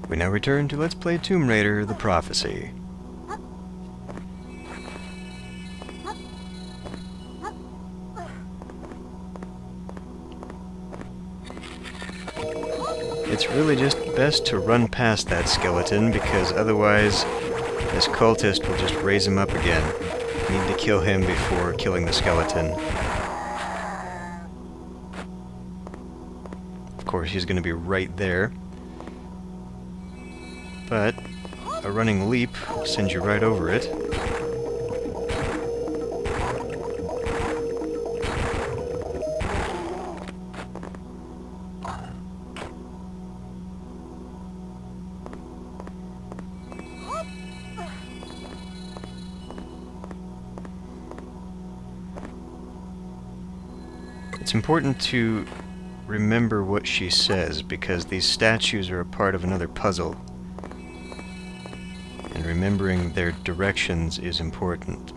We now return to Let's Play Tomb Raider: The Prophecy. It's really just best to run past that skeleton, because otherwise this cultist will just raise him up again. Need to kill him before killing the skeleton. Of course, he's going to be right there. But a running leap sends you right over it. It's important to remember what she says, because these statues are a part of another puzzle. And remembering their directions is important.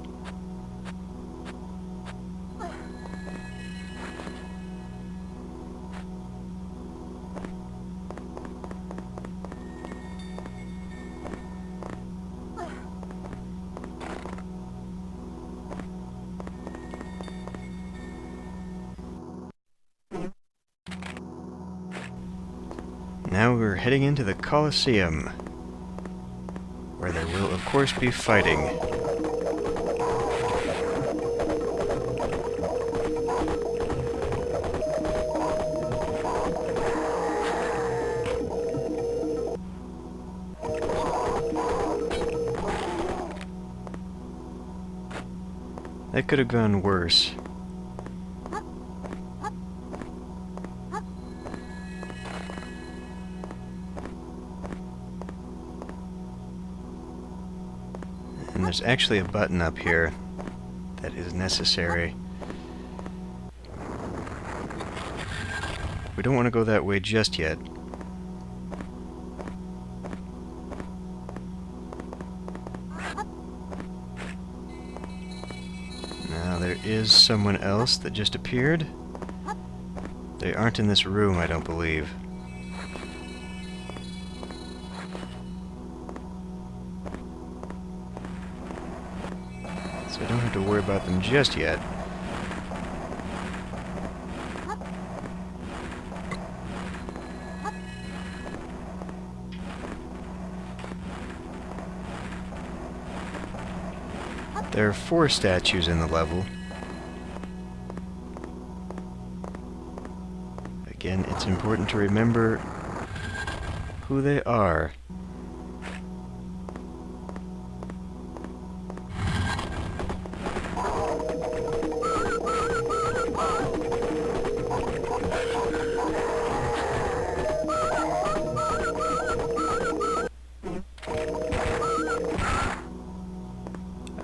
Now we're heading into the Colosseum, where there will, of course, be fighting. That could have gone worse. And there's actually a button up here that is necessary. We don't want to go that way just yet. Now there is someone else that just appeared. They aren't in this room, I don't believe. So I don't have to worry about them just yet. There are 4 statues in the level. Again, it's important to remember who they are.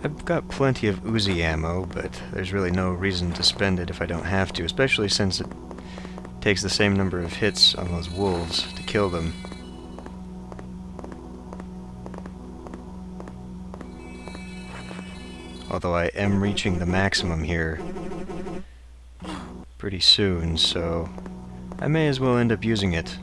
I've got plenty of Uzi ammo, but there's really no reason to spend it if I don't have to, especially since it takes the same number of hits on those wolves to kill them. Although I am reaching the maximum here pretty soon, so I may as well end up using it.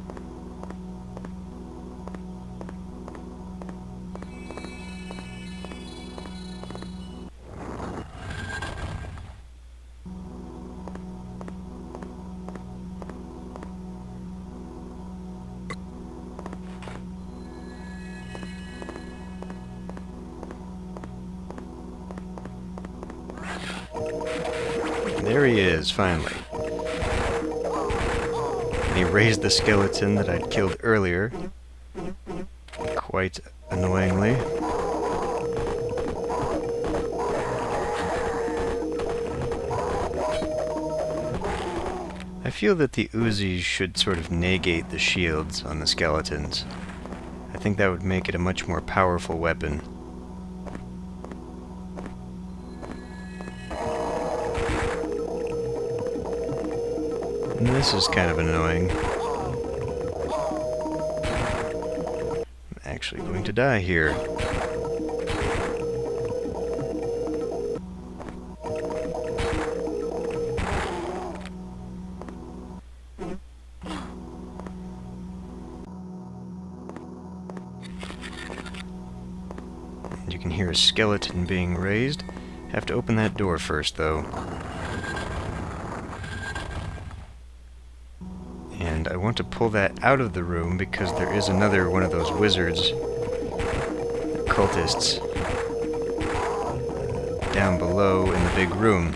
There he is, finally. And he raised the skeleton that I'd killed earlier, quite annoyingly. I feel that the Uzis should sort of negate the shields on the skeletons. I think that would make it a much more powerful weapon. And this is kind of annoying. I'm actually going to die here. can hear a skeleton being raised. Have to open that door first, though. And I want to pull that out of the room because there is another one of those wizards, cultists, down below in the big room.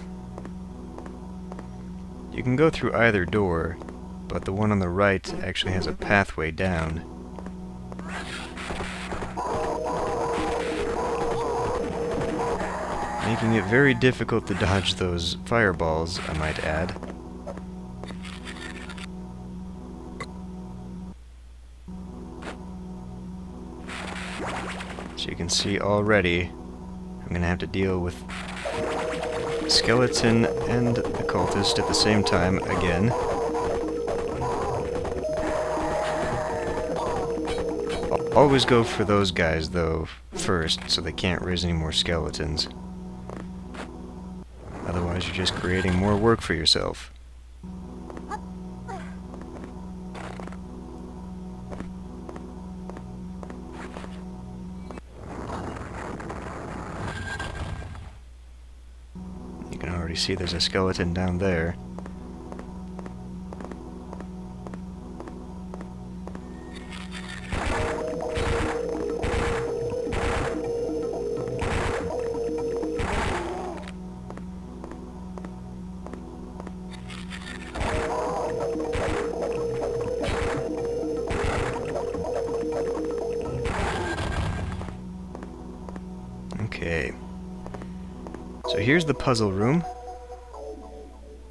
You can go through either door, but the one on the right actually has a pathway down. Making it very difficult to dodge those fireballs, I might add. So you can see already, I'm going to have to deal with the skeleton and the cultist at the same time again. I'll always go for those guys, though, first, so they can't raise any more skeletons. Otherwise, you're just creating more work for yourself. You can already see there's a skeleton down there. Okay. So here's the puzzle room,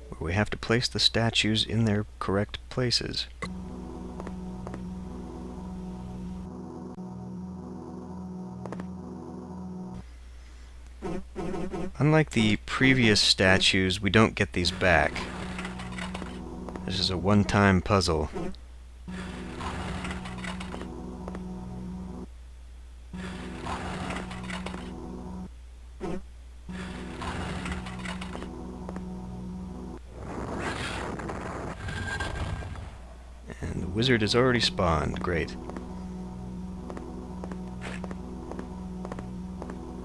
where we have to place the statues in their correct places. Unlike the previous statues, we don't get these back. This is a one-time puzzle. And the wizard has already spawned. Great.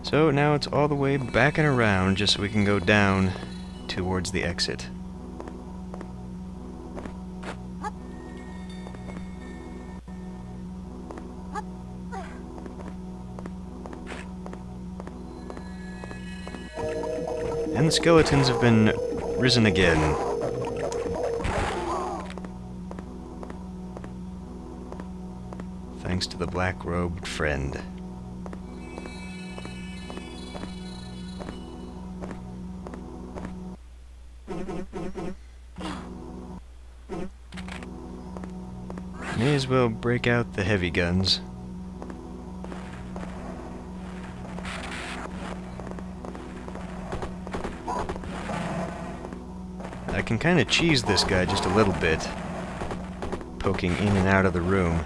So now it's all the way back and around just so we can go down towards the exit. And the skeletons have been risen again. Thanks to the black-robed friend. May as well break out the heavy guns. I can kind of cheese this guy just a little bit, poking in and out of the room.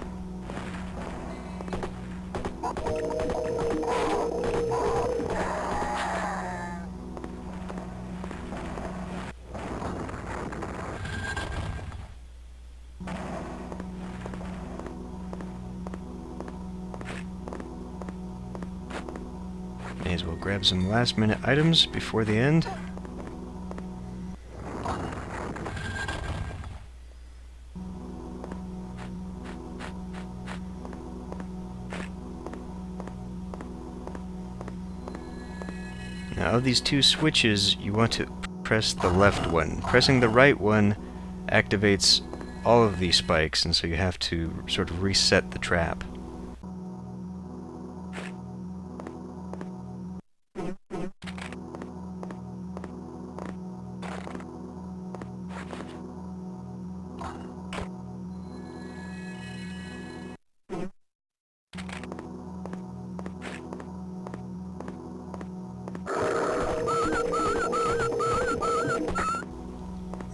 May as well grab some last-minute items before the end. Now, of these two switches, you want to press the left one. Pressing the right one activates all of these spikes, and so you have to sort of reset the trap.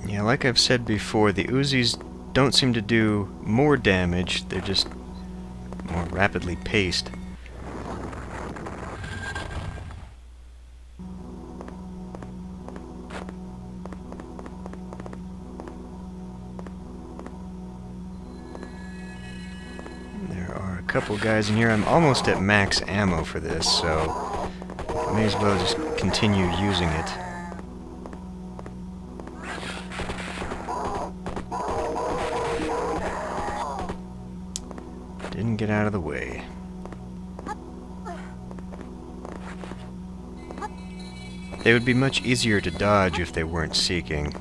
Yeah, like I've said before, the Uzis don't seem to do more damage, they're just more rapidly paced. There are a couple guys in here. I'm almost at max ammo for this, so I may as well just continue using it. Didn't get out of the way. They would be much easier to dodge if they weren't seeking.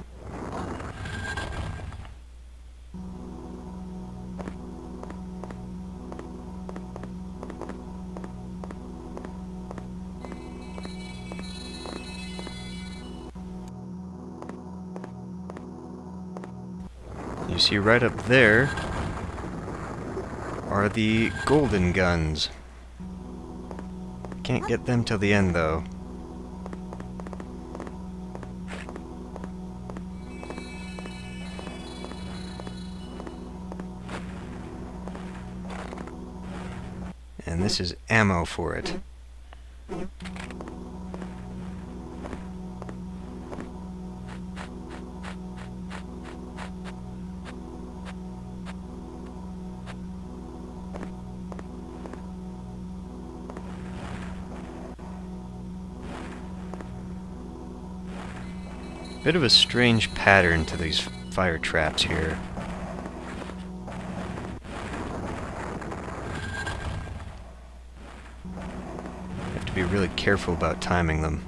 You see right up there are the golden guns. Can't get them till the end though. And this is ammo for it. Bit of a strange pattern to these fire traps here. Have to be really careful about timing them.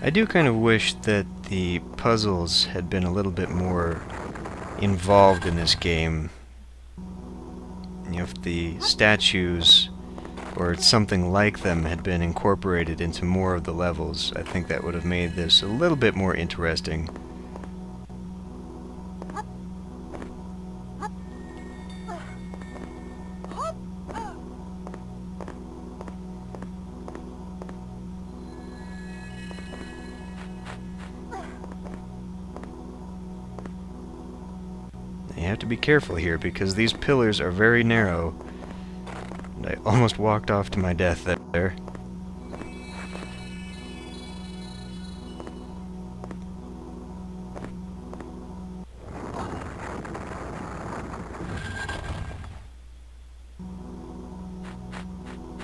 I do kind of wish that the puzzles had been a little bit more involved in this game. You know, if the statues or something like them had been incorporated into more of the levels, I think that would have made this a little bit more interesting. You have to be careful here because these pillars are very narrow. And I almost walked off to my death there.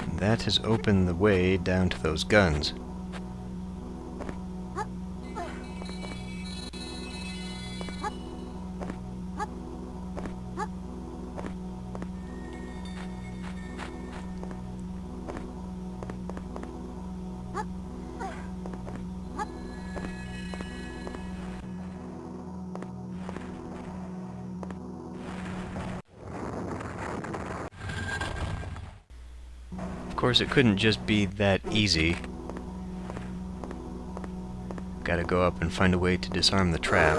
And that has opened the way down to those guns. Of course, it couldn't just be that easy. Gotta go up and find a way to disarm the trap.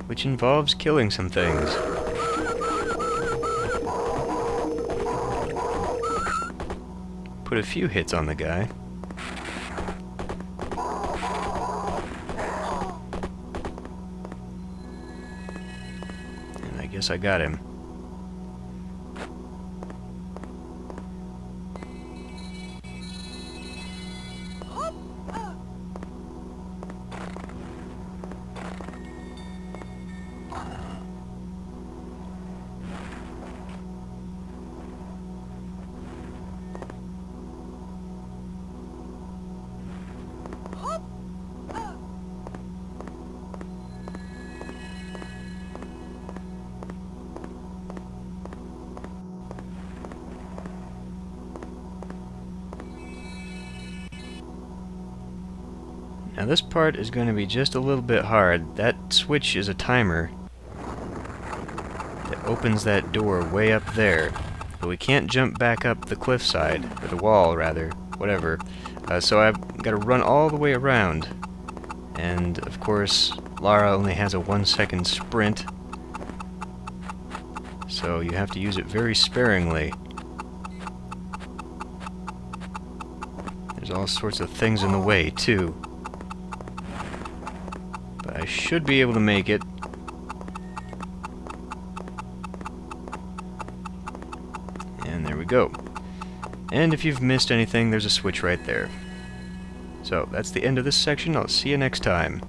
Which involves killing some things. Put a few hits on the guy. And I guess I got him. Now this part is going to be just a little bit hard. That switch is a timer that opens that door way up there. But we can't jump back up the cliffside, or the wall rather, whatever. So I've got to run all the way around. And of course, Lara only has a 1-second sprint. so you have to use it very sparingly. There's all sorts of things in the way, too. But I should be able to make it. And there we go. And if you've missed anything, there's a switch right there. So, that's the end of this section. I'll see you next time.